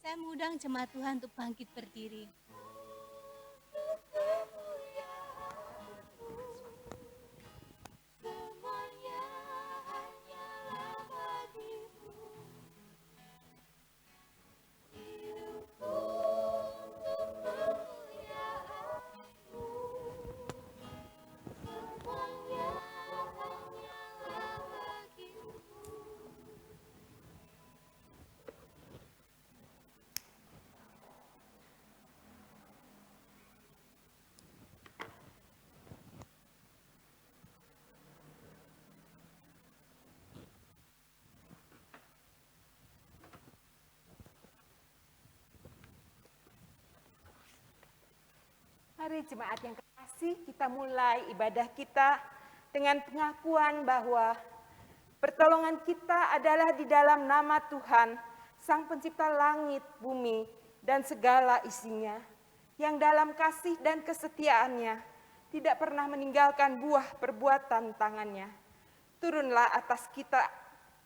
Saya mengundang jemaat Tuhan untuk bangkit berdiri. Mari jemaat yang kekasih, kita mulai ibadah kita dengan pengakuan bahwa pertolongan kita adalah di dalam nama Tuhan, Sang Pencipta langit, bumi, dan segala isinya, yang dalam kasih dan kesetiaannya tidak pernah meninggalkan buah perbuatan tangannya. Turunlah atas kita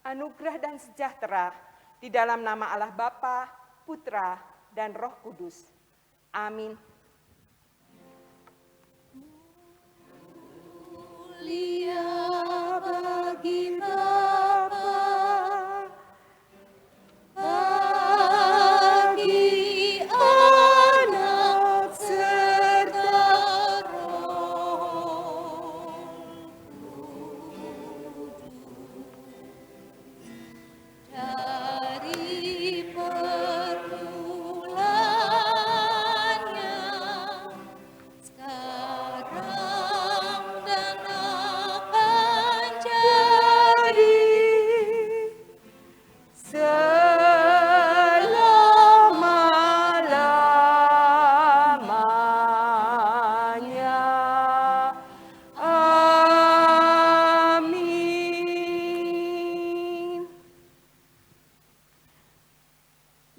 anugerah dan sejahtera di dalam nama Allah Bapa, Putra, dan Roh Kudus. Amin. Mulia bagi Bapa, bagi Anak serta Roh Kudus, dari permulaan sekarang dan akan jadi selama-lamanya. Amin.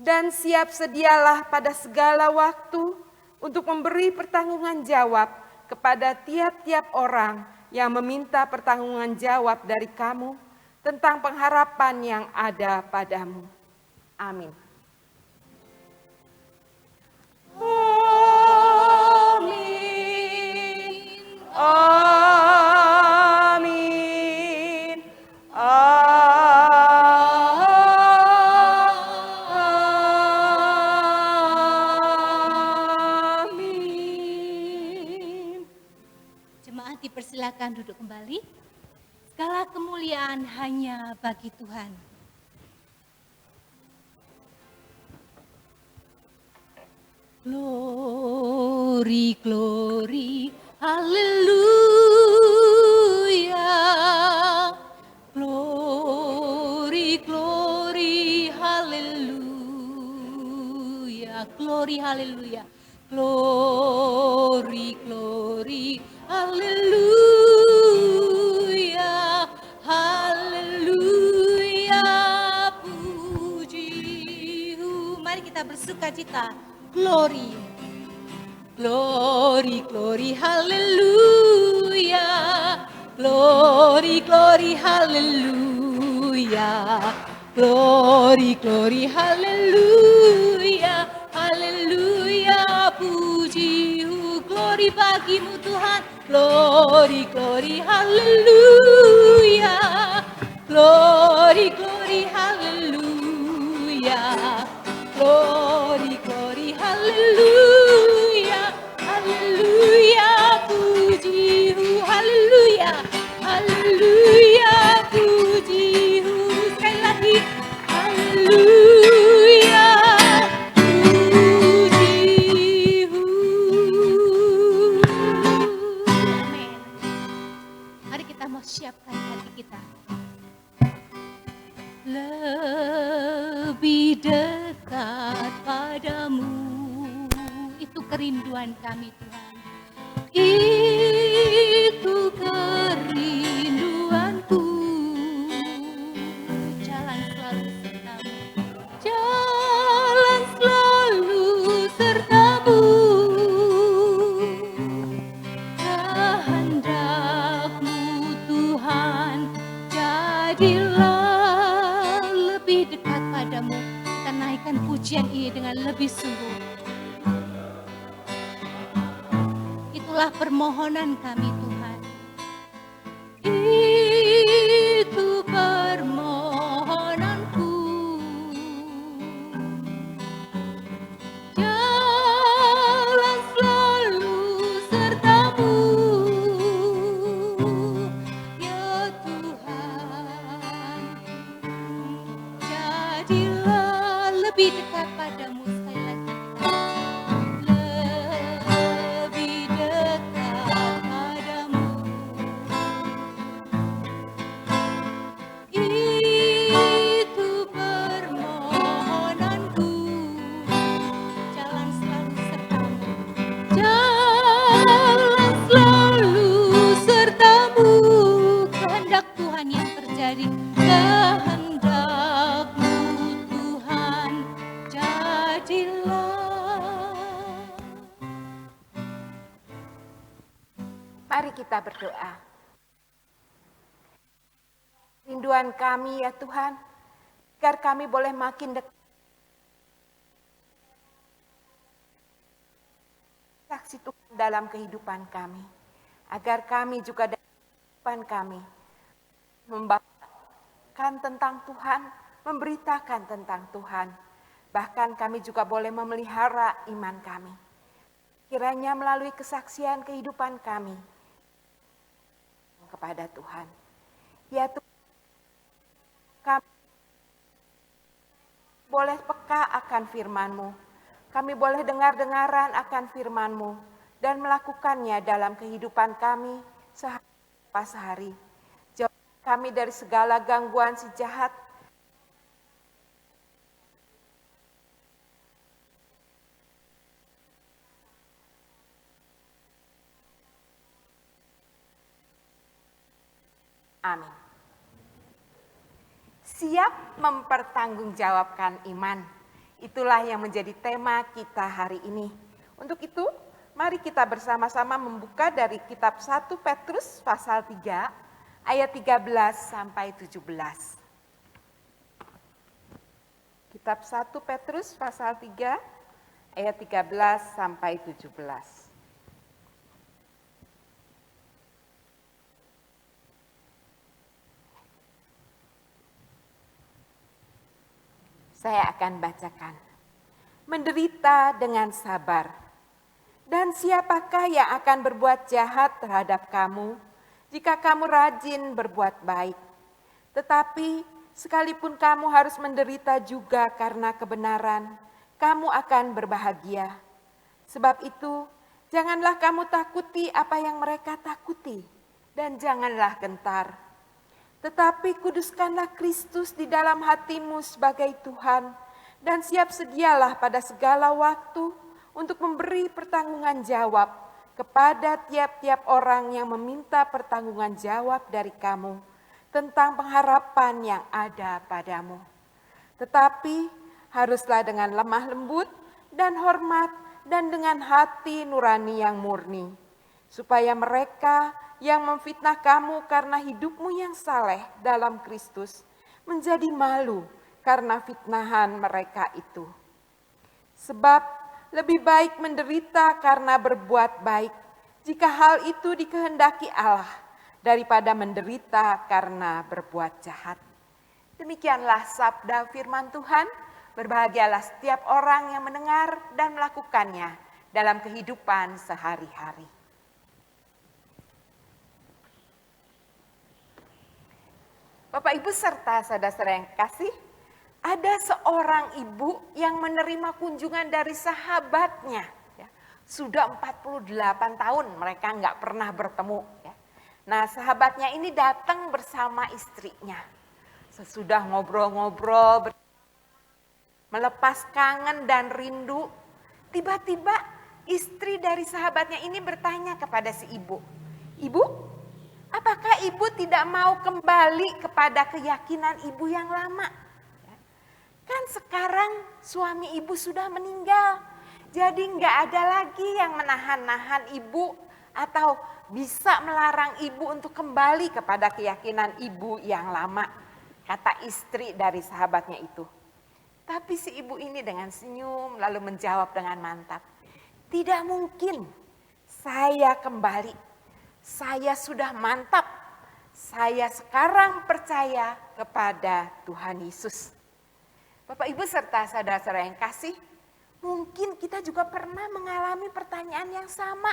Dan siap sedialah pada segala waktu untuk memberi pertanggungan jawab kepada tiap-tiap orang yang meminta pertanggungan jawab dari kamu tentang pengharapan yang ada padamu. Amin. Amin. Jemaat dipersilakan duduk kembali. Segala kemuliaan hanya bagi Tuhan. Glory, glory, hallelujah. Glory, glory, hallelujah. Glory, hallelujah. Glory, glory, hallelujah. Hallelujah, puji. Mari kita bersukacita. Glory, glory, glory, hallelujah. Glory, glory, hallelujah. Glory, glory, hallelujah. Hallelujah, puji, glory bagimu Tuhan. Glory, glory, hallelujah. Glory, glory, hallelujah. Glory, glory, hallelujah. Hallelujah, puji, hallelujah. Hallelujah, puji, sekali lagi. Hallelujah, puji. Amin. Mari kita mau siapkan hati kita. Lebih dekat padamu, itu kerinduan kami Tuhan. Itu kerinduanku, jalan selalu sertamu. Jalan selalu sertamu. Kehendakmu Tuhan, jadilah lebih dekat padamu. Kita naikkan pujian ini dengan lebih sungguh. Itulah permohonan kami Tuhan. Itu permohonanku. Jalan selalu sertamu. Ya Tuhan, jadilah lebih dekat padamu sekali lagi. Lebih dekat padamu. Itu permohonanku. Jalan selalu sertamu. Jalan selalu sertamu. Kehendak Tuhan yang terjadi. Kehendakmu Tuhan, jadilah. Mari kita berdoa. Rinduan kami ya Tuhan, agar kami boleh makin dekat. Saksi Tuhan dalam kehidupan kami. Agar kami juga dalam kehidupan kami membawakan tentang Tuhan, memberitakan tentang Tuhan. Bahkan kami juga boleh memelihara iman kami. Kiranya melalui kesaksian kehidupan kami kepada Tuhan. Ya Tuhan, kami boleh peka akan firman-Mu. Kami boleh dengar-dengaran akan firman-Mu dan melakukannya dalam kehidupan kami sehari. Jauh kami dari segala gangguan si jahat. Amin. Siap mempertanggungjawabkan iman. Itulah yang menjadi tema kita hari ini. Untuk itu, mari kita bersama-sama membuka dari kitab 1 Petrus pasal 3 ayat 13 sampai 17. Kitab 1 Petrus pasal 3 ayat 13 sampai 17. Saya akan bacakan. Menderita dengan sabar Dan siapakah yang akan berbuat jahat terhadap kamu jika kamu rajin berbuat baik? Tetapi sekalipun kamu harus menderita juga karena kebenaran, kamu akan berbahagia. Sebab itu, janganlah kamu takuti apa yang mereka takuti, dan janganlah gentar. Tetapi kuduskanlah Kristus di dalam hatimu sebagai Tuhan, dan siap sedialah pada segala waktu untuk memberi pertanggungan jawab kepada tiap-tiap orang yang meminta pertanggungan jawab dari kamu tentang pengharapan yang ada padamu. Tetapi haruslah dengan lemah lembut dan hormat dan dengan hati nurani yang murni, supaya mereka yang memfitnah kamu karena hidupmu yang saleh dalam Kristus menjadi malu karena fitnahan mereka itu. Sebab lebih baik menderita karena berbuat baik, jika hal itu dikehendaki Allah, daripada menderita karena berbuat jahat. Demikianlah sabda firman Tuhan. Berbahagialah setiap orang yang mendengar dan melakukannya dalam kehidupan sehari-hari. Bapak Ibu serta saudara-saudara yang kasih, ada seorang ibu yang menerima kunjungan dari sahabatnya. Sudah 48 tahun mereka nggak pernah bertemu. Nah, sahabatnya ini datang bersama istrinya. Sesudah ngobrol-ngobrol, melepas kangen dan rindu, tiba-tiba istri dari sahabatnya ini bertanya kepada si ibu, "Ibu, apakah ibu tidak mau kembali kepada keyakinan ibu yang lama? Kan sekarang suami ibu sudah meninggal, jadi nggak ada lagi yang menahan-nahan ibu atau bisa melarang ibu untuk kembali kepada keyakinan ibu yang lama," kata istri dari sahabatnya itu. Tapi si ibu ini dengan senyum lalu menjawab dengan mantap, "Tidak mungkin saya kembali. Saya sudah mantap. Saya sekarang percaya kepada Tuhan Yesus." Bapak Ibu serta saudara-saudara yang kasih, mungkin kita juga pernah mengalami pertanyaan yang sama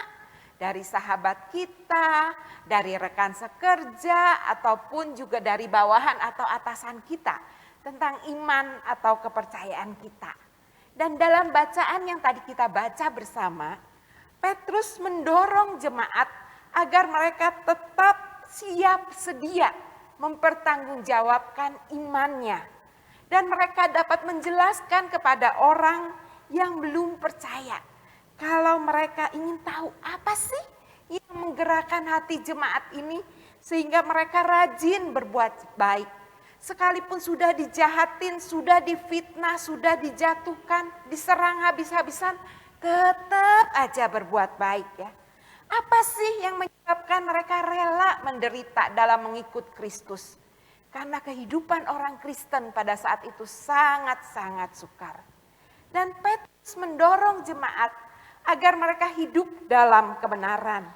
dari sahabat kita, dari rekan sekerja, ataupun juga dari bawahan atau atasan kita tentang iman atau kepercayaan kita. Dan dalam bacaan yang tadi kita baca bersama, Petrus mendorong jemaat agar mereka tetap siap sedia mempertanggungjawabkan imannya. Dan mereka dapat menjelaskan kepada orang yang belum percaya, kalau mereka ingin tahu apa sih yang menggerakkan hati jemaat ini sehingga mereka rajin berbuat baik. Sekalipun sudah dijahatin, sudah difitnah, sudah dijatuhkan, diserang habis-habisan, tetap aja berbuat baik ya. Apa sih yang menyebabkan mereka rela menderita dalam mengikut Kristus? Karena kehidupan orang Kristen pada saat itu sangat-sangat sukar. Dan Petrus mendorong jemaat agar mereka hidup dalam kebenaran.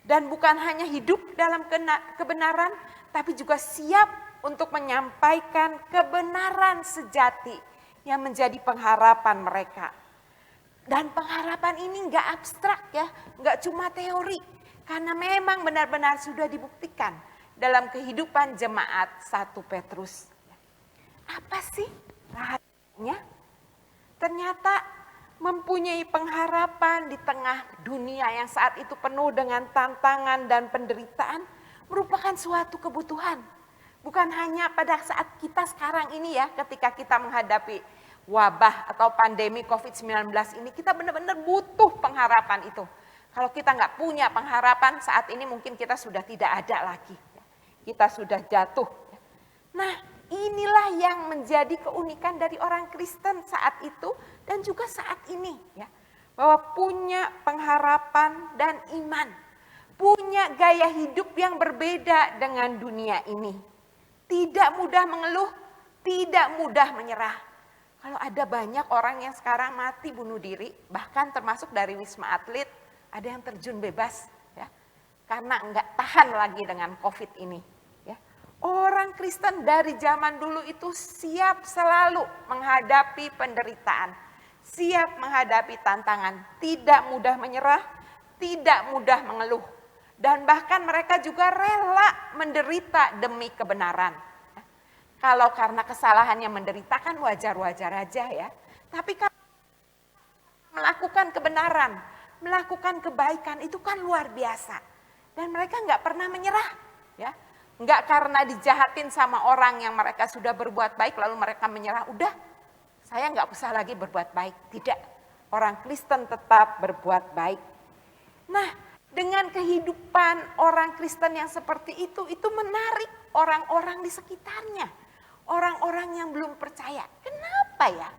Dan bukan hanya hidup dalam kebenaran, tapi juga siap untuk menyampaikan kebenaran sejati yang menjadi pengharapan mereka. Dan pengharapan ini nggak abstrak ya, nggak cuma teori. Karena memang benar-benar sudah dibuktikan dalam kehidupan jemaat 1 Petrus. Apa sih rahasianya? Ternyata mempunyai pengharapan di tengah dunia yang saat itu penuh dengan tantangan dan penderitaan merupakan suatu kebutuhan. Bukan hanya pada saat kita sekarang ini ya, ketika kita menghadapi wabah atau pandemi COVID-19 ini, kita benar-benar butuh pengharapan itu. Kalau kita nggak punya pengharapan saat ini mungkin kita sudah tidak ada lagi. Kita sudah jatuh. Nah, inilah yang menjadi keunikan dari orang Kristen saat itu dan juga saat ini ya. Bahwa punya pengharapan dan iman. Punya gaya hidup yang berbeda dengan dunia ini. Tidak mudah mengeluh, tidak mudah menyerah. Kalau ada banyak orang yang sekarang mati bunuh diri, bahkan termasuk dari Wisma Atlet, ada yang terjun bebas ya. Karena enggak tahan lagi dengan COVID ini. Orang Kristen dari zaman dulu itu siap selalu menghadapi penderitaan. siap menghadapi tantangan, tidak mudah menyerah, tidak mudah mengeluh. Dan bahkan mereka juga rela menderita demi kebenaran. Kalau karena kesalahannya menderita kan wajar-wajar aja ya. Tapi kalau melakukan kebenaran, melakukan kebaikan itu kan luar biasa. Dan mereka nggak pernah menyerah. Ya, nggak karena dijahatin sama orang yang mereka sudah berbuat baik lalu mereka menyerah. Udah, saya nggak usah lagi berbuat baik. Tidak, orang Kristen tetap berbuat baik. Nah, dengan kehidupan orang Kristen yang seperti itu menarik orang-orang di sekitarnya. Orang-orang yang belum percaya. Kenapa ya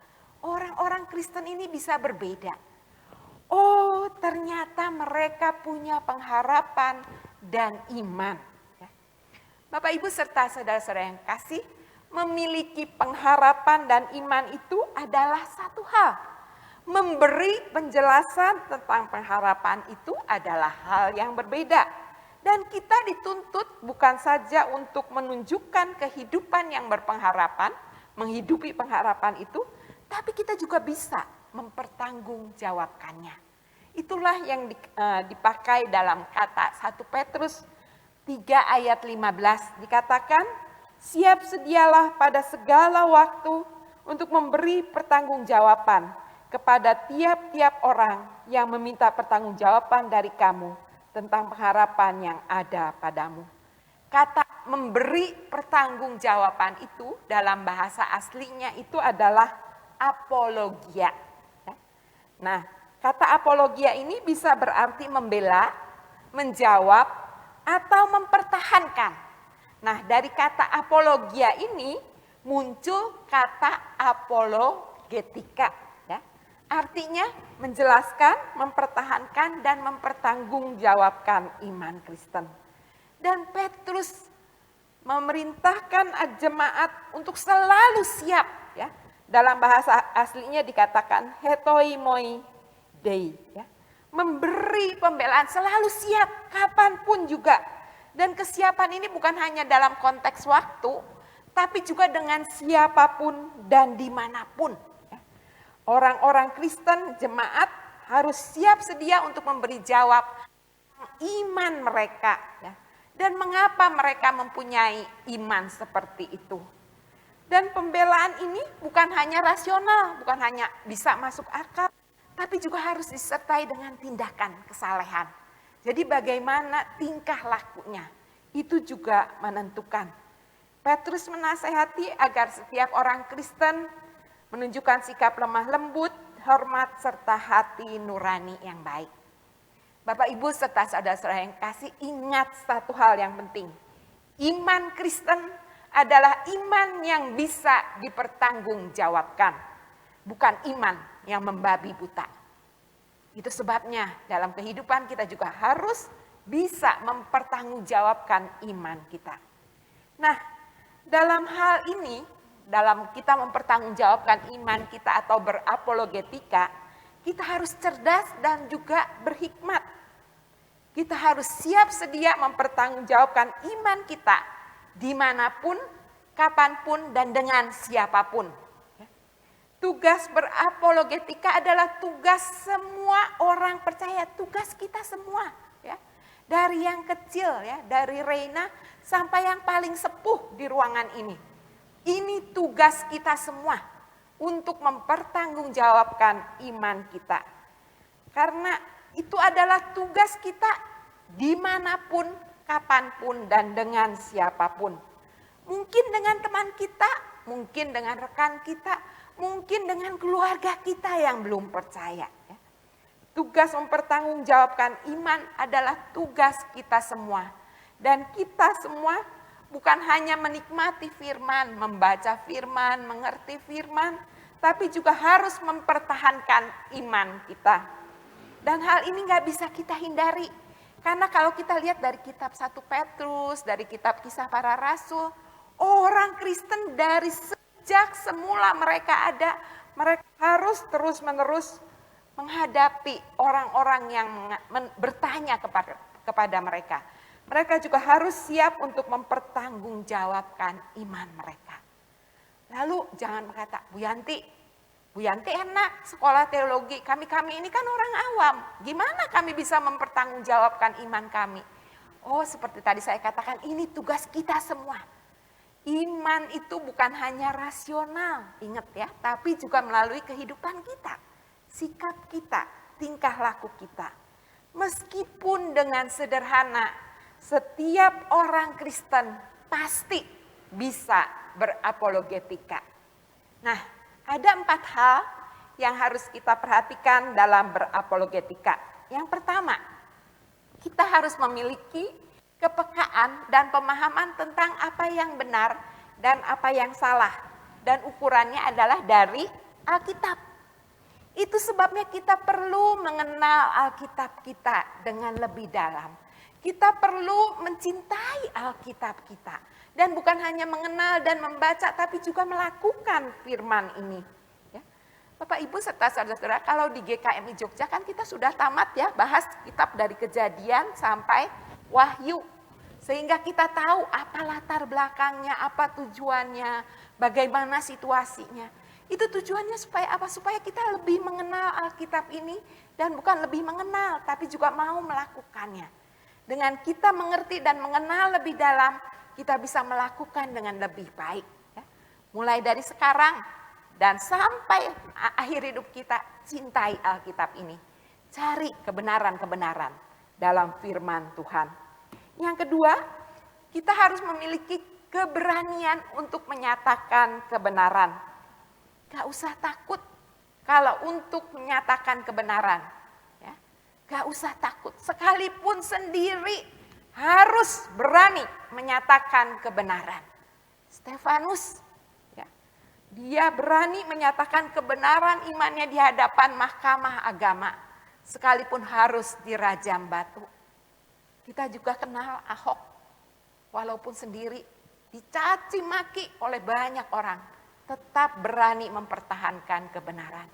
orang-orang Kristen ini bisa berbeda? Oh, ternyata mereka punya pengharapan dan iman. Bapak, Ibu, serta saudara-saudara yang kasih, memiliki pengharapan dan iman itu adalah satu hal. Memberi penjelasan tentang pengharapan itu adalah hal yang berbeda. Dan kita dituntut bukan saja untuk menunjukkan kehidupan yang berpengharapan, menghidupi pengharapan itu, tapi kita juga bisa mempertanggungjawabkannya. Itulah yang dipakai dalam kata 1 Petrus 3 ayat 15 dikatakan, siap sedialah pada segala waktu untuk memberi pertanggungjawaban kepada tiap-tiap orang yang meminta pertanggungjawaban dari kamu tentang pengharapan yang ada padamu. Kata memberi pertanggungjawaban itu dalam bahasa aslinya itu adalah apologia. Nah, kata apologia ini bisa berarti membela, menjawab, atau mempertahankan. Nah, dari kata apologia ini muncul kata apologetika. Ya. Artinya menjelaskan, mempertahankan, dan mempertanggungjawabkan iman Kristen. Dan Petrus memerintahkan jemaat untuk selalu siap. Ya. Dalam bahasa aslinya dikatakan hetoimoi dei. Ya. Memberi pembelaan, selalu siap kapanpun juga. Dan kesiapan ini bukan hanya dalam konteks waktu, tapi juga dengan siapapun dan dimanapun. Orang-orang Kristen, jemaat harus siap sedia untuk memberi jawab iman mereka. Dan mengapa mereka mempunyai iman seperti itu. Dan pembelaan ini bukan hanya rasional, bukan hanya bisa masuk akal, tapi juga harus disertai dengan tindakan kesalehan. Jadi bagaimana tingkah lakunya, itu juga menentukan. Petrus menasehati agar setiap orang Kristen menunjukkan sikap lemah lembut, hormat, serta hati nurani yang baik. Bapak, Ibu, serta saudara-saudara yang kasih, ingat satu hal yang penting. Iman Kristen adalah iman yang bisa dipertanggungjawabkan. Bukan iman yang membabi buta. Itu sebabnya dalam kehidupan kita juga harus bisa mempertanggungjawabkan iman kita. Nah, dalam hal ini, dalam kita mempertanggungjawabkan iman kita atau berapologetika, kita harus cerdas dan juga berhikmat. Kita harus siap sedia mempertanggungjawabkan iman kita dimanapun, kapanpun, dan dengan siapapun. Tugas berapologetika adalah tugas semua orang percaya, tugas kita semua. Ya. Dari yang kecil, ya, dari Reina sampai yang paling sepuh di ruangan ini. Ini tugas kita semua untuk mempertanggungjawabkan iman kita. Karena itu adalah tugas kita dimanapun, kapanpun, dan dengan siapapun. Mungkin dengan teman kita, mungkin dengan rekan kita, mungkin dengan keluarga kita yang belum percaya. Tugas mempertanggungjawabkan iman adalah tugas kita semua. Dan kita semua bukan hanya menikmati firman, membaca firman, mengerti firman, tapi juga harus mempertahankan iman kita. Dan hal ini gak bisa kita hindari. Karena kalau kita lihat dari kitab 1 Petrus, dari kitab Kisah Para Rasul, orang Kristen dari sejak semula mereka ada, mereka harus terus-menerus menghadapi orang-orang yang bertanya kepada mereka. Mereka juga harus siap untuk mempertanggungjawabkan iman mereka. Lalu jangan berkata, Bu Bu Yanti enak sekolah teologi, kami ini kan orang awam. Gimana kami bisa mempertanggungjawabkan iman kami? Oh, seperti tadi saya katakan, ini tugas kita semua. Iman itu bukan hanya rasional, ingat ya, tapi juga melalui kehidupan kita, sikap kita, tingkah laku kita. Meskipun dengan sederhana, setiap orang Kristen pasti bisa berapologetika. Nah, ada 4 hal yang harus kita perhatikan dalam berapologetika. Yang pertama, kita harus memiliki kepekaan dan pemahaman tentang apa yang benar dan apa yang salah. Dan ukurannya adalah dari Alkitab. Itu sebabnya kita perlu mengenal Alkitab kita dengan lebih dalam. Kita perlu mencintai Alkitab kita. Dan bukan hanya mengenal dan membaca, tapi juga melakukan firman ini. Ya. Bapak Ibu serta saudara-saudara, kalau di GKMI Jogja kan kita sudah tamat ya, bahas kitab dari Kejadian sampai Wahyu. Sehingga kita tahu apa latar belakangnya, apa tujuannya, bagaimana situasinya. Itu tujuannya supaya apa? Supaya kita lebih mengenal Alkitab ini dan bukan lebih mengenal, tapi juga mau melakukannya. Dengan kita mengerti dan mengenal lebih dalam, kita bisa melakukan dengan lebih baik. Ya. Mulai dari sekarang dan sampai akhir hidup kita, cintai Alkitab ini. Cari kebenaran-kebenaran dalam firman Tuhan. Yang kedua, kita harus memiliki keberanian untuk menyatakan kebenaran. Gak usah takut kalau untuk menyatakan kebenaran. Ya. Gak usah takut, sekalipun sendiri harus berani menyatakan kebenaran. Stefanus, ya, dia berani menyatakan kebenaran imannya di hadapan mahkamah agama, sekalipun harus dirajam batu. Kita juga kenal Ahok, walaupun sendiri dicaci maki oleh banyak orang, tetap berani mempertahankan kebenaran.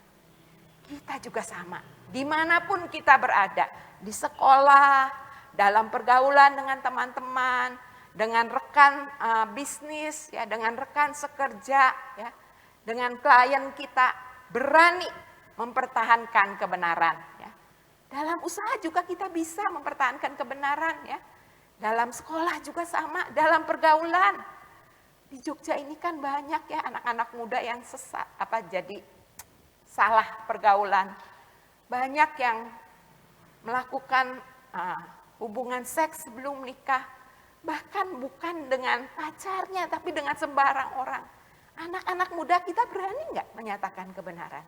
Kita juga sama, dimanapun kita berada, di sekolah, dalam pergaulan dengan teman-teman, dengan rekan bisnis, ya, dengan rekan sekerja, ya, dengan klien kita, berani mempertahankan kebenaran. Ya. Dalam usaha juga kita bisa mempertahankan kebenaran, ya. Dalam sekolah juga sama, dalam pergaulan. Di Jogja ini kan banyak ya anak-anak muda yang sesat, jadi salah pergaulan. Banyak yang melakukan hubungan seks sebelum nikah, bahkan bukan dengan pacarnya, tapi dengan sembarang orang. Anak-anak muda kita berani nggak menyatakan kebenaran?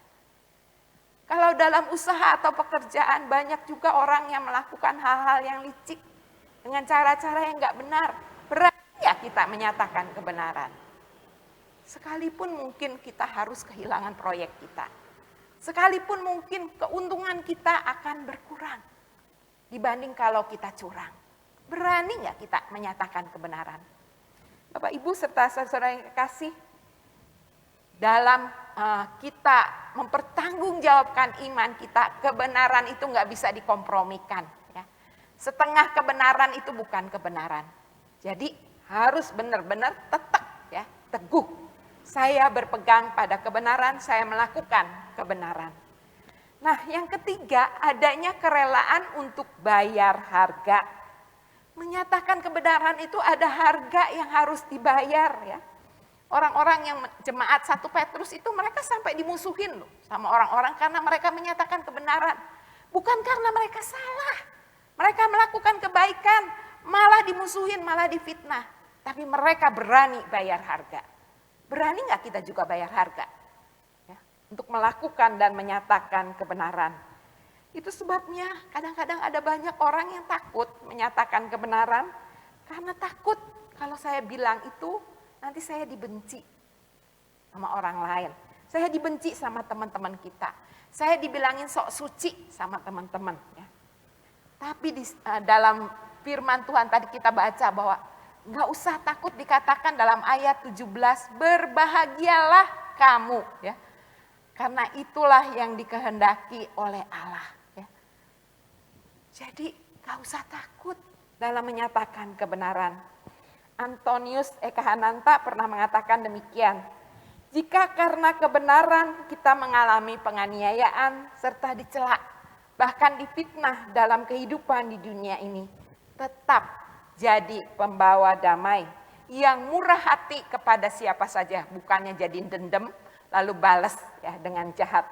Kalau dalam usaha atau pekerjaan banyak juga orang yang melakukan hal-hal yang licik dengan cara-cara yang nggak benar. Berani ya kita menyatakan kebenaran. Sekalipun mungkin kita harus kehilangan proyek kita. Sekalipun mungkin keuntungan kita akan berkurang dibanding kalau kita curang. Berani nggak kita menyatakan kebenaran? Bapak Ibu serta saudara yang kasih, dalam kita mempertanggungjawabkan iman kita, kebenaran itu nggak bisa dikompromikan. Ya. Setengah kebenaran itu bukan kebenaran. Jadi harus benar-benar tetap ya, teguh. Saya berpegang pada kebenaran, saya melakukan kebenaran. Nah, yang ketiga, adanya kerelaan untuk bayar harga. Menyatakan kebenaran itu ada harga yang harus dibayar ya. Orang-orang yang jemaat 1 Petrus itu mereka sampai dimusuhin loh sama orang-orang karena mereka menyatakan kebenaran. Bukan karena mereka salah. Mereka melakukan kebaikan, malah dimusuhin, malah difitnah. Tapi mereka berani bayar harga. Berani nggak kita juga bayar harga? Ya, untuk melakukan dan menyatakan kebenaran. Itu sebabnya kadang-kadang ada banyak orang yang takut menyatakan kebenaran. Karena takut kalau saya bilang itu, nanti saya dibenci sama orang lain. Saya dibenci sama teman-teman kita. Saya dibilangin sok suci sama teman-teman. Ya. Tapi dalam firman Tuhan tadi kita baca bahwa nggak usah takut, dikatakan dalam ayat 17, berbahagialah kamu. Ya. Karena itulah yang dikehendaki oleh Allah. Ya. Jadi nggak usah takut dalam menyatakan kebenaran. Antonius Eka Hananta pernah mengatakan demikian. Jika karena kebenaran kita mengalami penganiayaan serta dicela, bahkan difitnah dalam kehidupan di dunia ini, tetap jadi pembawa damai yang murah hati kepada siapa saja, bukannya jadi dendam lalu balas ya dengan jahat.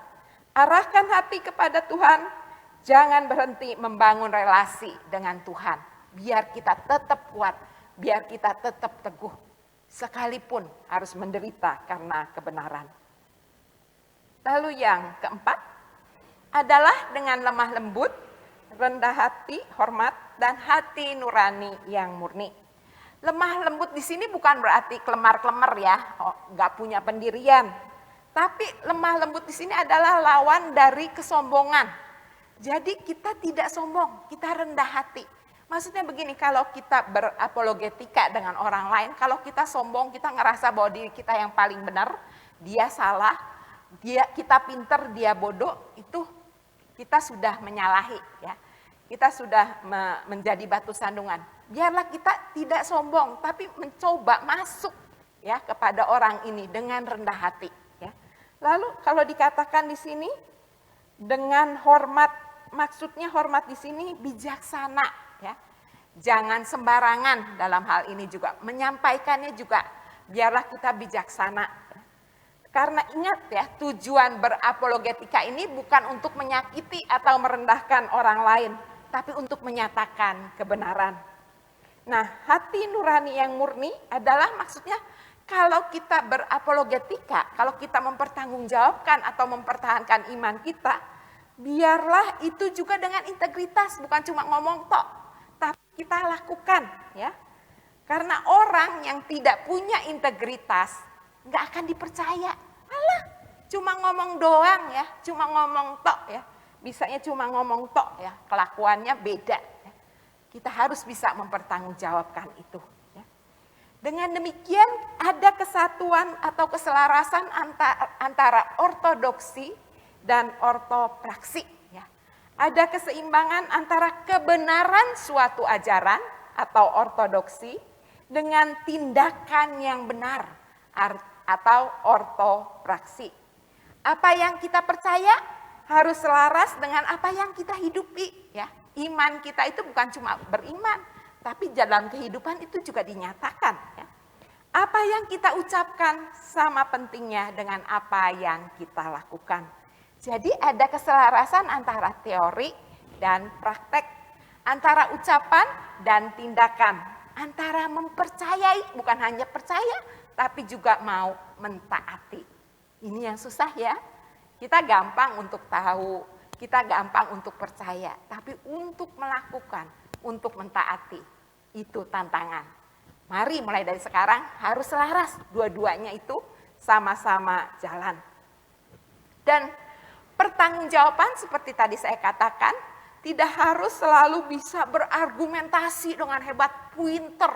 Arahkan hati kepada Tuhan, jangan berhenti membangun relasi dengan Tuhan. Biar kita tetap kuat, biar kita tetap teguh, sekalipun harus menderita karena kebenaran. Lalu yang keempat adalah dengan lemah lembut, rendah hati, hormat, dan hati nurani yang murni. Lemah lembut di sini bukan berarti kelemar-kelemar ya, nggak punya pendirian. Tapi lemah lembut di sini adalah lawan dari kesombongan. Jadi kita tidak sombong, kita rendah hati. Maksudnya begini, kalau kita berapologetika dengan orang lain, kalau kita sombong, kita ngerasa bahwa diri kita yang paling benar, dia salah, kita pinter, dia bodoh, itu kita sudah menyalahi ya. Kita sudah menjadi batu sandungan. Biarlah kita tidak sombong, tapi mencoba masuk ya kepada orang ini dengan rendah hati. Ya. Lalu kalau dikatakan di sini dengan hormat, maksudnya hormat di sini bijaksana. Ya. Jangan sembarangan dalam hal ini juga, menyampaikannya juga biarlah kita bijaksana. Karena ingat ya, tujuan berapologetika ini bukan untuk menyakiti atau merendahkan orang lain, tapi untuk menyatakan kebenaran. Nah, hati nurani yang murni adalah maksudnya kalau kita berapologetika, kalau kita mempertanggungjawabkan atau mempertahankan iman kita, biarlah itu juga dengan integritas, bukan cuma ngomong tok, tapi kita lakukan ya. Karena orang yang tidak punya integritas nggak akan dipercaya. Alah, cuma ngomong doang ya, cuma ngomong tok ya. Bisanya cuma ngomong tok ya, kelakuannya beda. Ya. Kita harus bisa mempertanggungjawabkan itu. Ya. Dengan demikian ada kesatuan atau keselarasan antara ortodoksi dan ortopraksi. Ya. Ada keseimbangan antara kebenaran suatu ajaran atau ortodoksi dengan tindakan yang benar atau ortopraksi. Apa yang kita percaya harus selaras dengan apa yang kita hidupi ya. Iman kita itu bukan cuma beriman, tapi dalam kehidupan itu juga dinyatakan ya. Apa yang kita ucapkan sama pentingnya dengan apa yang kita lakukan. Jadi ada keselarasan antara teori dan praktek, antara ucapan dan tindakan, antara mempercayai, bukan hanya percaya, tapi juga mau mentaati. Ini yang susah ya. Kita gampang untuk tahu, kita gampang untuk percaya, tapi untuk melakukan, untuk mentaati, itu tantangan. Mari mulai dari sekarang harus selaras, dua-duanya itu sama-sama jalan. Dan pertanggungjawaban seperti tadi saya katakan, tidak harus selalu bisa berargumentasi dengan hebat, pinter.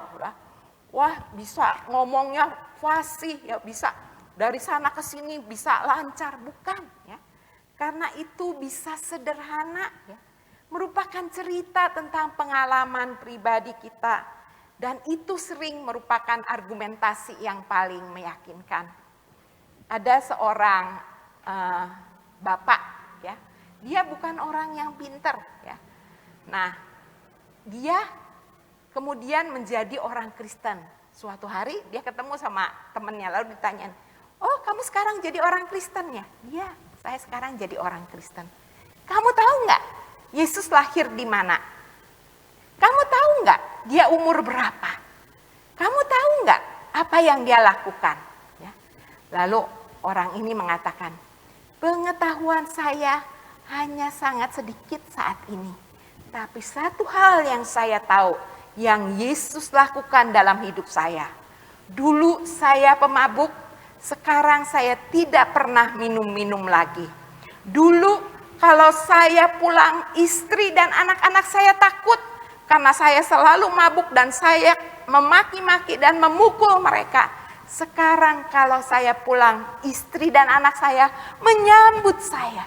Wah, bisa ngomongnya fasih, ya bisa dari sana ke sini bisa lancar, bukan ya. Karena itu bisa sederhana ya. Merupakan cerita tentang pengalaman pribadi kita dan itu sering merupakan argumentasi yang paling meyakinkan. Ada seorang bapak ya. Dia bukan orang yang pinter ya. Nah, dia kemudian menjadi orang Kristen. Suatu hari dia ketemu sama temannya lalu ditanyain, "Oh, kamu sekarang jadi orang Kristen ya?" "Iya, saya sekarang jadi orang Kristen." "Kamu tahu nggak Yesus lahir di mana? Kamu tahu nggak dia umur berapa? Kamu tahu nggak apa yang dia lakukan?" Ya. Lalu orang ini mengatakan, "Pengetahuan saya hanya sangat sedikit saat ini. Tapi satu hal yang saya tahu, yang Yesus lakukan dalam hidup saya. Dulu saya pemabuk, sekarang saya tidak pernah minum-minum lagi. Dulu kalau saya pulang, istri dan anak-anak saya takut karena saya selalu mabuk dan saya memaki-maki dan memukul mereka. Sekarang kalau saya pulang, istri dan anak saya menyambut saya.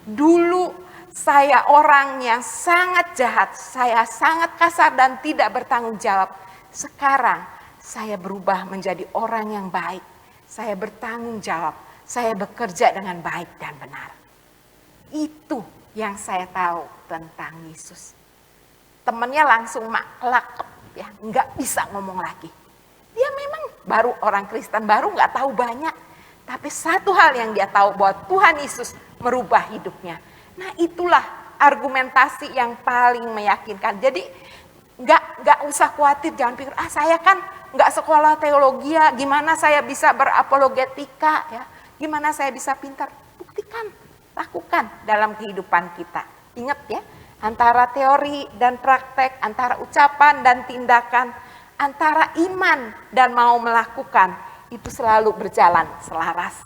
Dulu saya orang yang sangat jahat, saya sangat kasar dan tidak bertanggung jawab. Sekarang saya berubah menjadi orang yang baik. saya bertanggung jawab, saya bekerja dengan baik dan benar. Itu yang saya tahu tentang Yesus. Temennya langsung lakep ya, nggak bisa ngomong lagi. Dia memang baru orang Kristen, baru nggak tahu banyak. Tapi satu hal yang dia tahu bahwa Tuhan Yesus merubah hidupnya. Nah itulah argumentasi yang paling meyakinkan. Jadi nggak usah khawatir, jangan pikir saya kan nggak sekolah teologi ya, gimana saya bisa berapologetika ya, gimana saya bisa pintar. Buktikan, lakukan dalam kehidupan kita. Ingat ya, antara teori dan praktek, antara ucapan dan tindakan, antara iman dan mau melakukan, itu selalu berjalan selaras.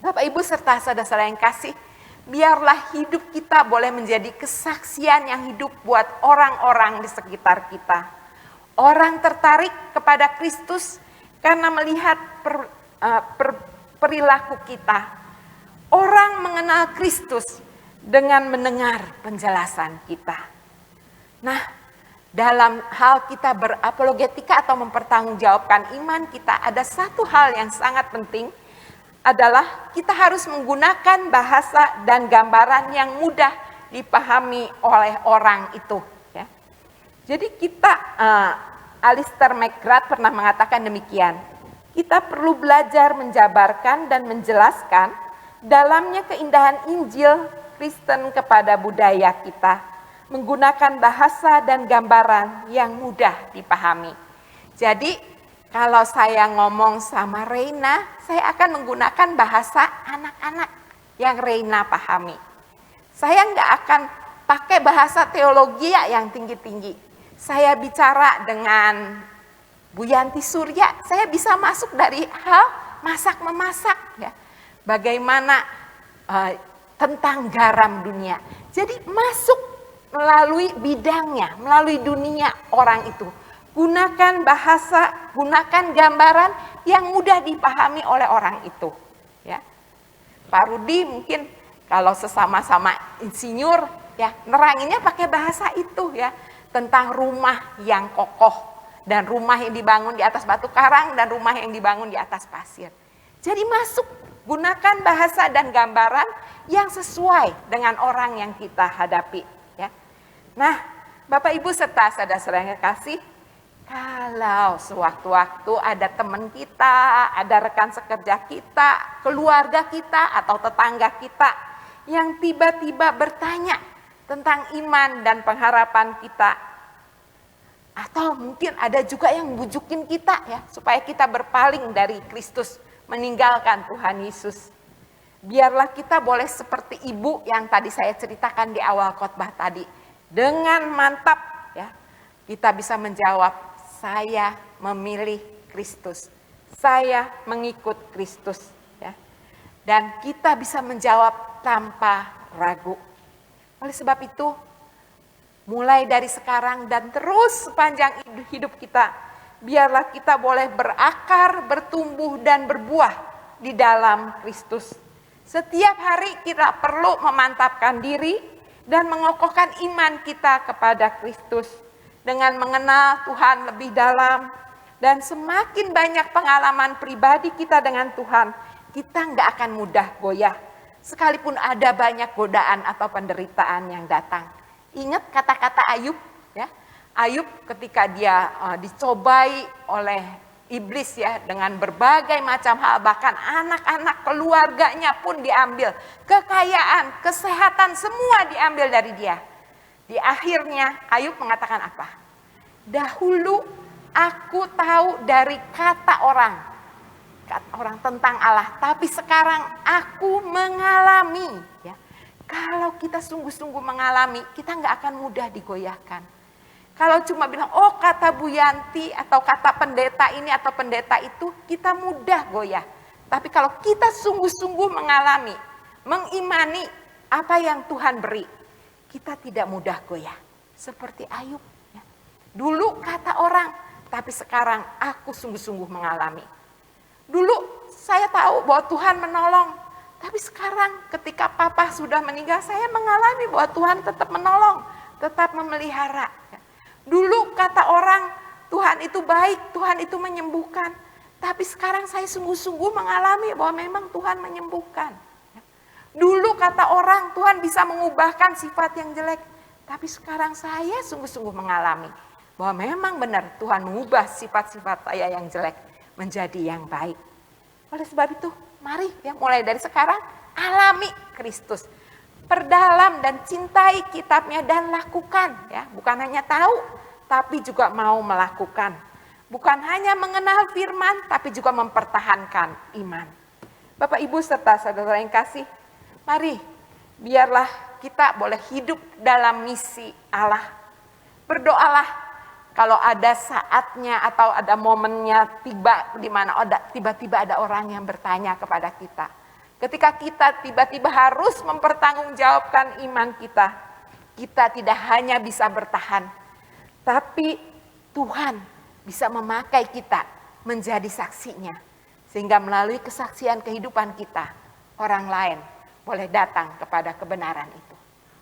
Bapak Ibu serta saudara-saudara yang kasih, biarlah hidup kita boleh menjadi kesaksian yang hidup buat orang-orang di sekitar kita. Orang tertarik kepada Kristus karena melihat perilaku kita. Orang mengenal Kristus dengan mendengar penjelasan kita. Nah, dalam hal kita berapologetika atau mempertanggungjawabkan iman kita, ada satu hal yang sangat penting, adalah kita harus menggunakan bahasa dan gambaran yang mudah dipahami oleh orang itu. Ya. Jadi kita, Alistair McGrath pernah mengatakan demikian, kita perlu belajar menjabarkan dan menjelaskan dalamnya keindahan Injil Kristen kepada budaya kita, menggunakan bahasa dan gambaran yang mudah dipahami. Jadi kalau saya ngomong sama Reina, saya akan menggunakan bahasa anak-anak yang Reina pahami. Saya nggak akan pakai bahasa teologi yang tinggi-tinggi. Saya bicara dengan Bu Yanti Surya, saya bisa masuk dari hal masak-memasak. Ya. Bagaimana tentang garam dunia. Jadi masuk melalui bidangnya, melalui dunia orang itu. Gunakan bahasa, gunakan gambaran yang mudah dipahami oleh orang itu. Ya. Pak Rudi mungkin kalau sesama-sama insinyur, ya neranginnya pakai bahasa itu ya, tentang rumah yang kokoh dan rumah yang dibangun di atas batu karang dan rumah yang dibangun di atas pasir. Jadi masuk, gunakan bahasa dan gambaran yang sesuai dengan orang yang kita hadapi. Ya. Nah, Bapak Ibu serta saudara-saudara yang kasih, kalau sewaktu-waktu ada teman kita, ada rekan sekerja kita, keluarga kita, atau tetangga kita yang tiba-tiba bertanya tentang iman dan pengharapan kita, atau mungkin ada juga yang bujukin kita ya, supaya kita berpaling dari Kristus, meninggalkan Tuhan Yesus. Biarlah kita boleh seperti ibu yang tadi saya ceritakan di awal khotbah tadi, dengan mantap ya, kita bisa menjawab, saya memilih Kristus, saya mengikut Kristus, ya. Dan kita bisa menjawab tanpa ragu. Oleh sebab itu, mulai dari sekarang dan terus sepanjang hidup kita, biarlah kita boleh berakar, bertumbuh dan berbuah di dalam Kristus. Setiap hari kita perlu memantapkan diri dan mengokohkan iman kita kepada Kristus. Dengan mengenal Tuhan lebih dalam dan semakin banyak pengalaman pribadi kita dengan Tuhan, kita nggak akan mudah goyah. Sekalipun ada banyak godaan atau penderitaan yang datang. Ingat kata-kata Ayub, ya. Ayub ketika dia dicobai oleh iblis ya dengan berbagai macam hal, bahkan anak-anak keluarganya pun diambil, kekayaan, kesehatan semua diambil dari dia. Di akhirnya Ayub mengatakan apa? Dahulu aku tahu dari kata orang tentang Allah, tapi sekarang aku mengalami. Ya. Kalau kita sungguh-sungguh mengalami, kita nggak akan mudah digoyahkan. Kalau cuma bilang, oh kata Bu Yanti atau kata pendeta ini atau pendeta itu, kita mudah goyah. Tapi kalau kita sungguh-sungguh mengalami, mengimani apa yang Tuhan beri, kita tidak mudah goyah. Seperti Ayub. Ya. Dulu kata orang, tapi sekarang aku sungguh-sungguh mengalami. Dulu saya tahu bahwa Tuhan menolong. Tapi sekarang ketika papa sudah meninggal, saya mengalami bahwa Tuhan tetap menolong. Tetap memelihara. Ya. Dulu kata orang, Tuhan itu baik, Tuhan itu menyembuhkan. Tapi sekarang saya sungguh-sungguh mengalami bahwa memang Tuhan menyembuhkan. Dulu kata orang Tuhan bisa mengubahkan sifat yang jelek. Tapi sekarang saya sungguh-sungguh mengalami bahwa memang benar Tuhan mengubah sifat-sifat saya yang jelek menjadi yang baik. Oleh sebab itu, mari ya mulai dari sekarang alami Kristus. Perdalam dan cintai kitabnya dan lakukan ya, bukan hanya tahu tapi juga mau melakukan. Bukan hanya mengenal firman tapi juga mempertahankan iman. Bapak Ibu serta saudara yang kasih, mari biarlah kita boleh hidup dalam misi Allah. Berdoalah kalau ada saatnya atau ada momennya tiba di mana tiba-tiba ada orang yang bertanya kepada kita. Ketika kita tiba-tiba harus mempertanggungjawabkan iman kita, kita tidak hanya bisa bertahan, tapi Tuhan bisa memakai kita menjadi saksinya. Sehingga melalui kesaksian kehidupan kita, orang lain boleh datang kepada kebenaran itu.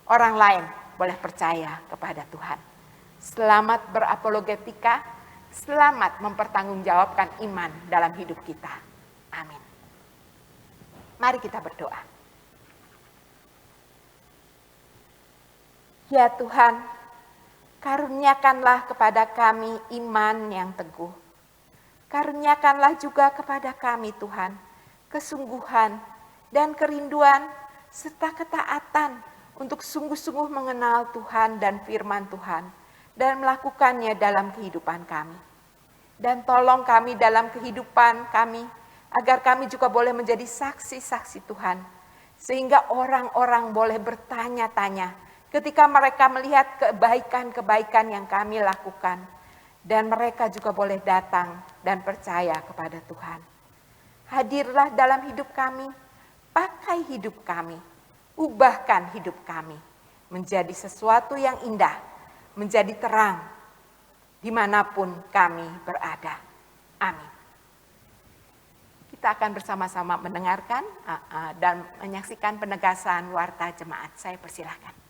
Orang lain boleh percaya kepada Tuhan. Selamat berapologetika, selamat mempertanggungjawabkan iman dalam hidup kita. Amin. Mari kita berdoa. Ya Tuhan, karuniakanlah kepada kami iman yang teguh. Karuniakanlah juga kepada kami Tuhan, kesungguhan dan kerinduan serta ketaatan untuk sungguh-sungguh mengenal Tuhan dan firman Tuhan dan melakukannya dalam kehidupan kami. Dan tolong kami dalam kehidupan kami, agar kami juga boleh menjadi saksi-saksi Tuhan. Sehingga orang-orang boleh bertanya-tanya ketika mereka melihat kebaikan-kebaikan yang kami lakukan. Dan mereka juga boleh datang dan percaya kepada Tuhan. Hadirlah dalam hidup kami, pakai hidup kami, ubahkan hidup kami menjadi sesuatu yang indah, menjadi terang dimanapun kami berada. Amin. Kita akan bersama-sama mendengarkan dan menyaksikan penegasan warta jemaat. Saya persilahkan.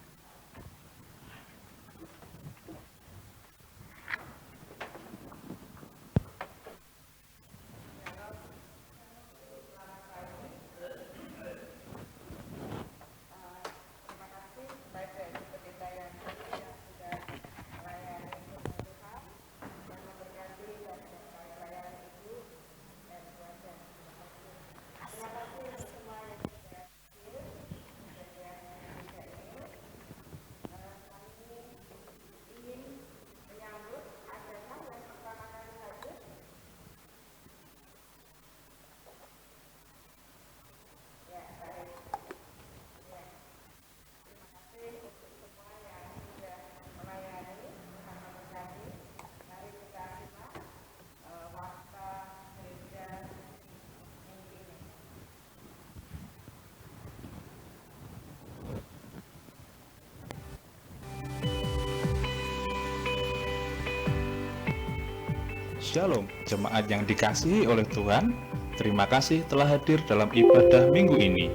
Shalom, jemaat yang dikasihi oleh Tuhan. Terima kasih telah hadir dalam ibadah minggu ini.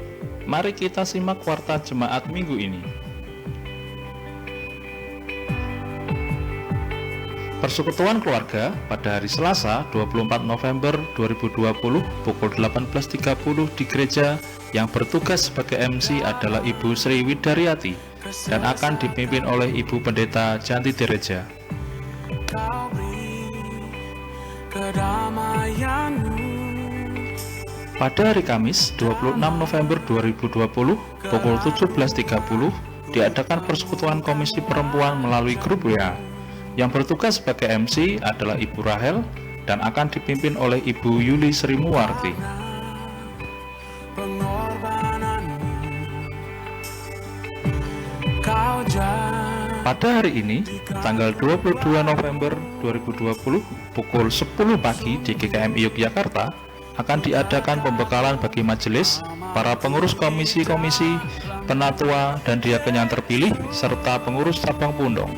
Mari kita simak warta jemaat minggu ini. Persekutuan keluarga pada hari Selasa 24 November 2020 pukul 18.30 di gereja. Yang bertugas sebagai MC adalah Ibu Sri Widaryati dan akan dipimpin oleh Ibu Pendeta Janti Dereja. Pada hari Kamis 26 November 2020 pukul 17.30 diadakan persekutuan Komisi Perempuan melalui grup WA. Yang bertugas sebagai MC adalah Ibu Rahel dan akan dipimpin oleh Ibu Yuli Sri Muwarti. Pada hari ini, tanggal 22 November 2020 pukul 10 pagi di GKMI Yogyakarta akan diadakan pembekalan bagi majelis, para pengurus komisi-komisi, penatua dan diaken yang terpilih, serta pengurus cabang Pundong.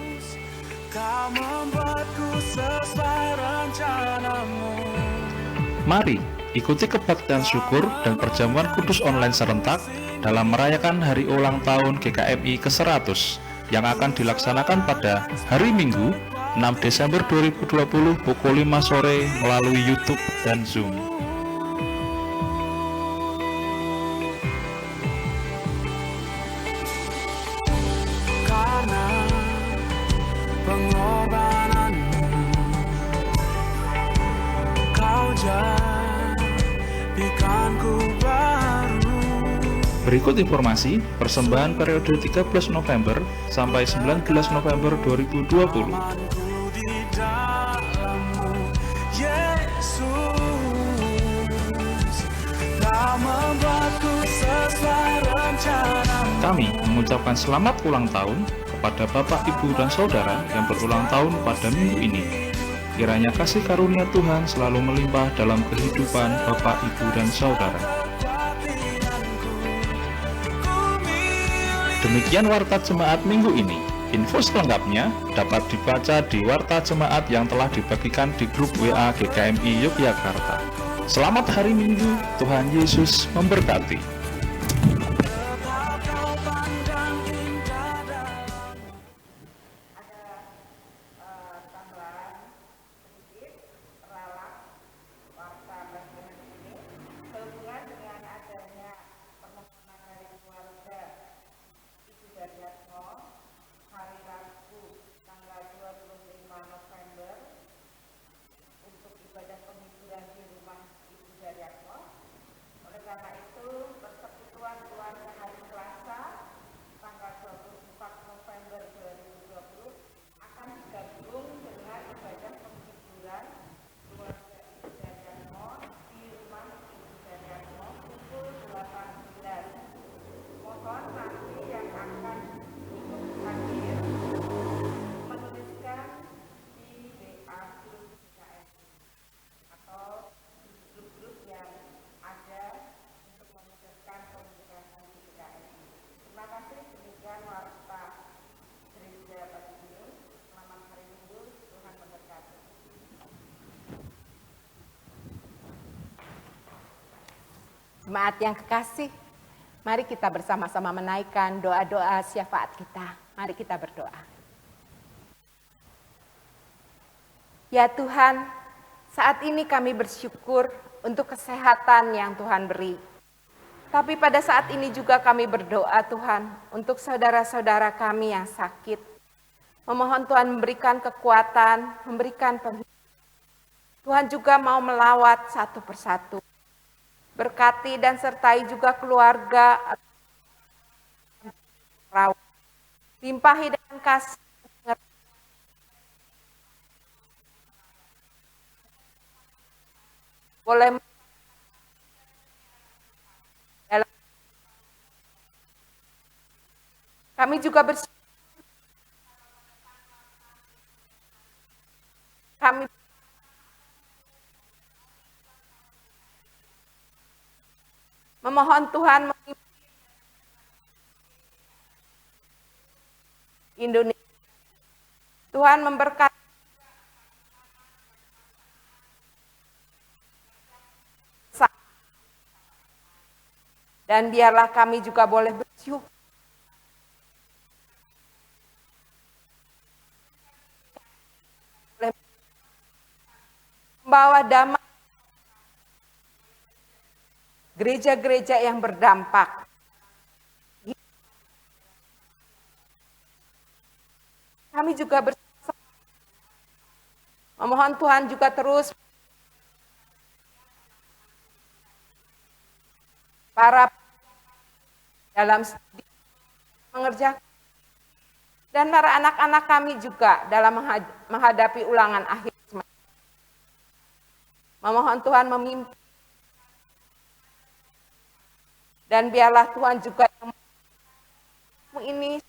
Mari ikuti kebaktian syukur dan perjamuan kudus online serentak dalam merayakan hari ulang tahun GKMI ke-100 yang akan dilaksanakan pada hari Minggu 6 Desember 2020 pukul 5 sore melalui YouTube dan Zoom. Karena pengorbananmu, kau jadikanku baru. Berikut informasi persembahan periode 13 November sampai 19 November 2020. Amanku di dalammu, Yesus, kau membuatku sesuai rencanamu. Kami mengucapkan selamat ulang tahun kepada Bapak, Ibu, dan Saudara yang berulang tahun pada minggu ini. Kiranya kasih karunia Tuhan selalu melimpah dalam kehidupan Bapak, Ibu, dan Saudara. Demikian Warta Jemaat minggu ini. Info selengkapnya dapat dibaca di Warta Jemaat yang telah dibagikan di grup WA GKMI Yogyakarta. Selamat hari Minggu, Tuhan Yesus memberkati. Jemaat yang kekasih, mari kita bersama-sama menaikkan doa-doa syafaat kita. Mari kita berdoa. Ya Tuhan, saat ini kami bersyukur untuk kesehatan yang Tuhan beri. Tapi pada saat ini juga kami berdoa Tuhan untuk saudara-saudara kami yang sakit. Memohon Tuhan memberikan kekuatan, memberikan penghidupan. Tuhan juga mau melawat satu persatu. Berkati dan sertai juga keluarga, limpahi dengan kasih, boleh dalam. Kami juga bersyukur, kami memohon Tuhan memimpin Indonesia. Tuhan memberkati dan biarlah kami juga boleh bersyukur boleh membawa damai gereja-gereja yang berdampak. Kami juga bersama memohon Tuhan juga terus para dalam studi mengerjakan dan para anak-anak kami juga dalam menghadapi ulangan akhir semester. Memohon Tuhan memimpin dan biarlah Tuhan juga yang ini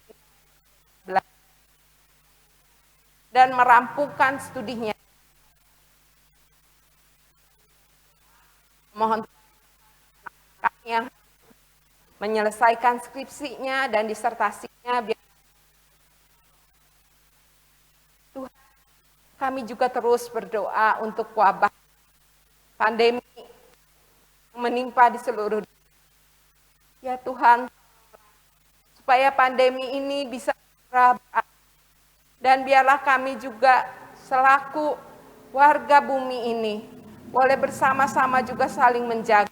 dan merampungkan studinya. Mohon kami yang menyelesaikan skripsinya dan disertasinya. Tuhan, kami juga terus berdoa untuk wabah pandemi yang menimpa di seluruh dunia. Ya Tuhan, supaya pandemi ini bisa segera berakhir Dan biarlah kami juga selaku warga bumi ini boleh bersama-sama juga saling menjaga.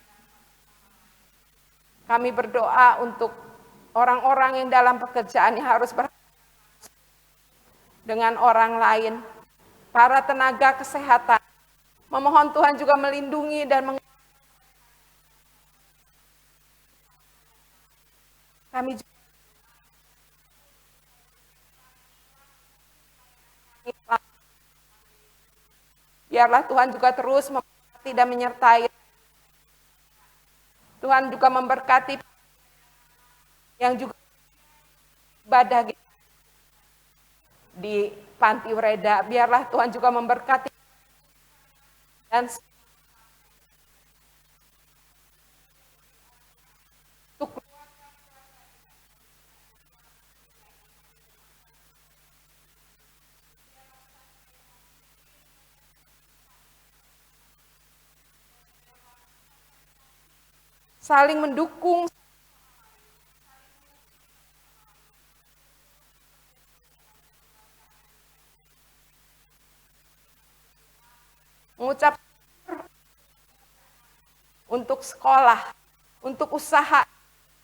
Kami berdoa untuk orang-orang yang dalam pekerjaan yang harus dengan orang lain, para tenaga kesehatan. Memohon Tuhan juga melindungi dan kami juga biarlah Tuhan juga terus memberkati dan menyertai. Tuhan juga memberkati yang juga ibadah di Panti Ureda. Biarlah Tuhan juga memberkati dan saling mendukung, mengucap untuk sekolah, untuk usaha,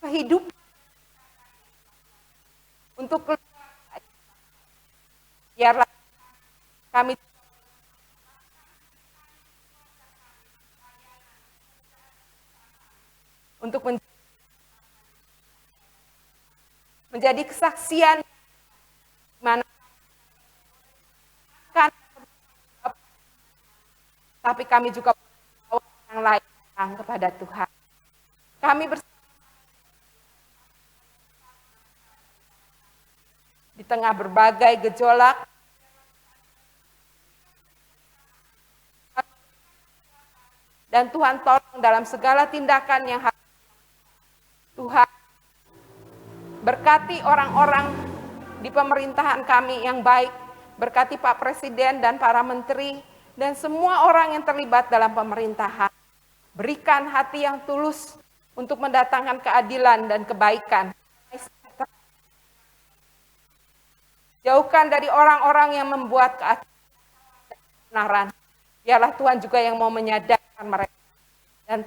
kehidupan, untuk keluarga. Biarlah kami untuk menjadi kesaksian mana kan, tapi kami juga yang lain kepada Tuhan. Kami di tengah berbagai gejolak, dan Tuhan tolong dalam segala tindakan yang harus. Tuhan berkati orang-orang di pemerintahan kami yang baik, berkati Pak Presiden dan para menteri, dan semua orang yang terlibat dalam pemerintahan. Berikan hati yang tulus untuk mendatangkan keadilan dan kebaikan. Jauhkan dari orang-orang yang membuat kebenaran. Biarlah Tuhan juga yang mau menyadarkan mereka. Dan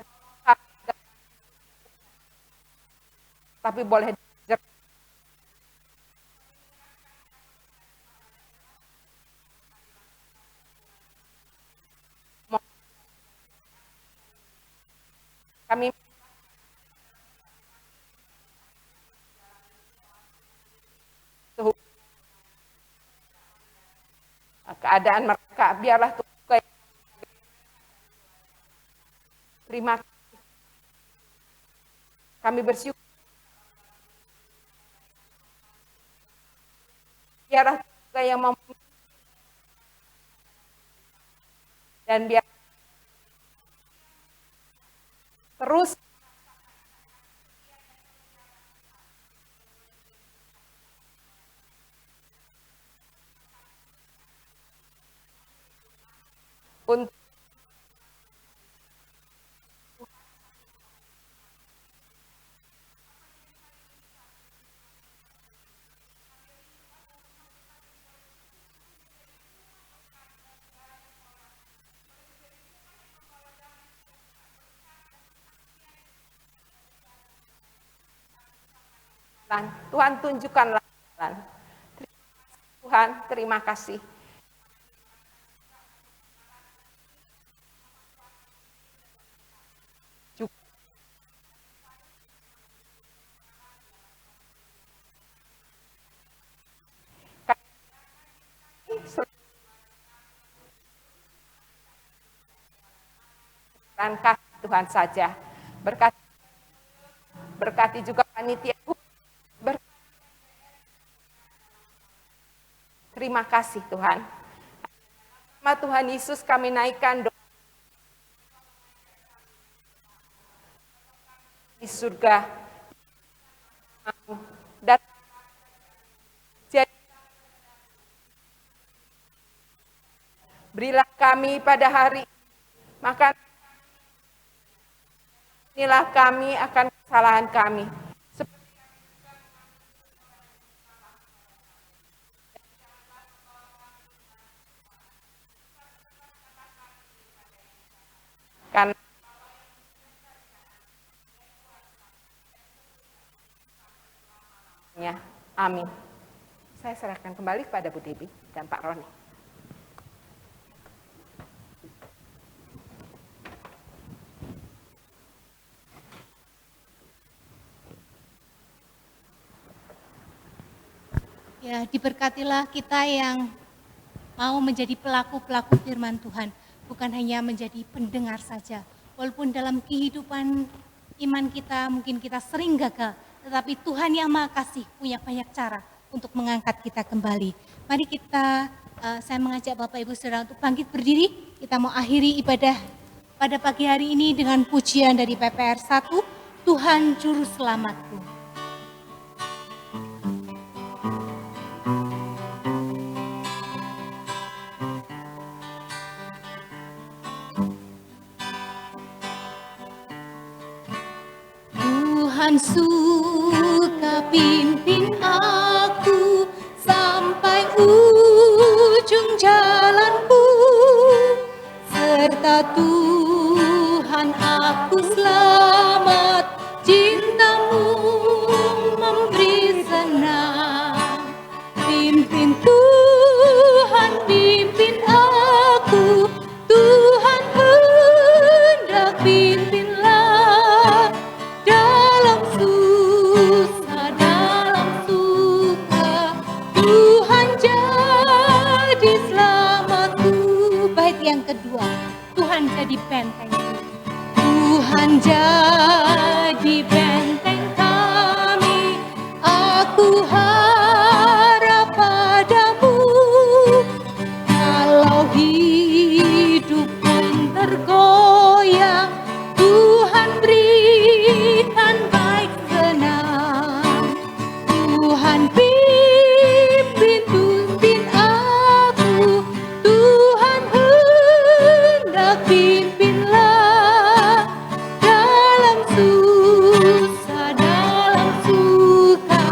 tapi boleh kami keadaan mereka, biarlah Tuhan. Terima kasih. Kami bersyukur. Biarlah Tuhan yang dan biar terus untuk Tuhan tunjukkanlah jalan. Tuhan, terima kasih. Dan kasih Tuhan saja. Berkati juga panitia. Terima kasih Tuhan. Nama Tuhan Yesus kami naikkan doa di surga. Dan jadi berilah kami pada hari, maka inilah kami akan kesalahan kami. Karena amin. Saya serahkan kembali kepada Bu Debi dan Pak Roni. Ya, diberkatilah kita yang mau menjadi pelaku-pelaku firman Tuhan, bukan hanya menjadi pendengar saja. Walaupun dalam kehidupan iman kita mungkin kita sering gagal, tetapi Tuhan yang Maha Kasih punya banyak cara untuk mengangkat kita kembali. Mari saya mengajak Bapak Ibu Saudara untuk bangkit berdiri. Kita mau akhiri ibadah pada pagi hari ini dengan pujian dari PPR 1, Tuhan Juru Selamatku. Tuhan suka pimpin aku sampai ujung jalanku, serta Tuhan aku selamat, cintamu memberi senang. Pimpin Tuhan, pimpin aku, Tuhan hendak pimpinlah. Dalam susah, dalam suka, Tuhan jadi selamatku. Bait yang kedua, Tuhan jadi bentengku. Tuhan jadi benteng kami, aku harap padamu. Kalau hidup pun tergoyang, Tuhan berikan baik senang. Tuhan pimpin aku, Tuhan hendak pimpinlah. Dalam susah, dalam suka,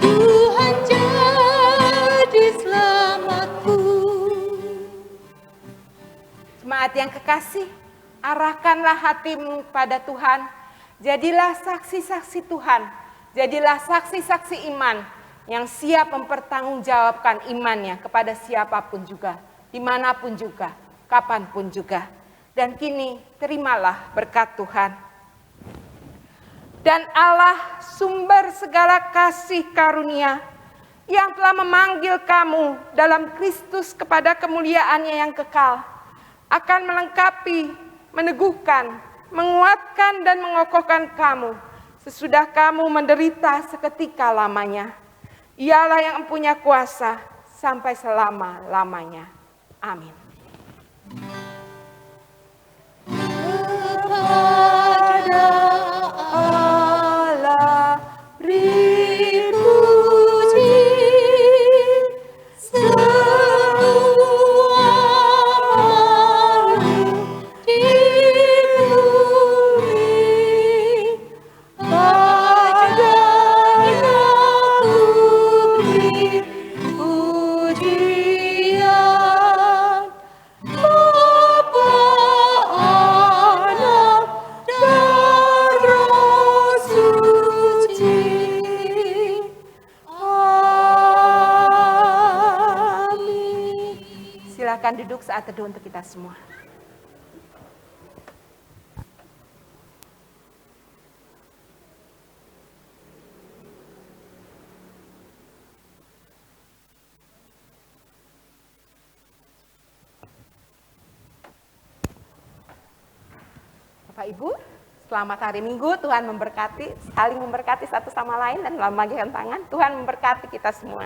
Tuhan jadi selamatku. Jemaat yang kekasih, arahkanlah hatimu pada Tuhan. Jadilah saksi-saksi Tuhan. Jadilah saksi-saksi iman yang siap mempertanggungjawabkan imannya kepada siapapun juga, dimanapun juga, kapanpun juga. Dan kini terimalah berkat Tuhan. Dan Allah sumber segala kasih karunia yang telah memanggil kamu dalam Kristus kepada kemuliaannya yang kekal, akan melengkapi, meneguhkan, menguatkan dan mengokohkan kamu sesudah kamu menderita seketika lamanya. Ialah yang mempunyai kuasa sampai selama-lamanya. Amin. Kepada Allah beri puji, semua makhluk di bumi. Padanya ku beri pujian, Bapa, Anak, dan Roh Suci. Amin. Silakan duduk saat teduh untuk kita semua. Bapak Ibu, selamat hari Minggu. Tuhan memberkati, saling memberkati satu sama lain dan lambaikan tangan. Tuhan memberkati kita semua.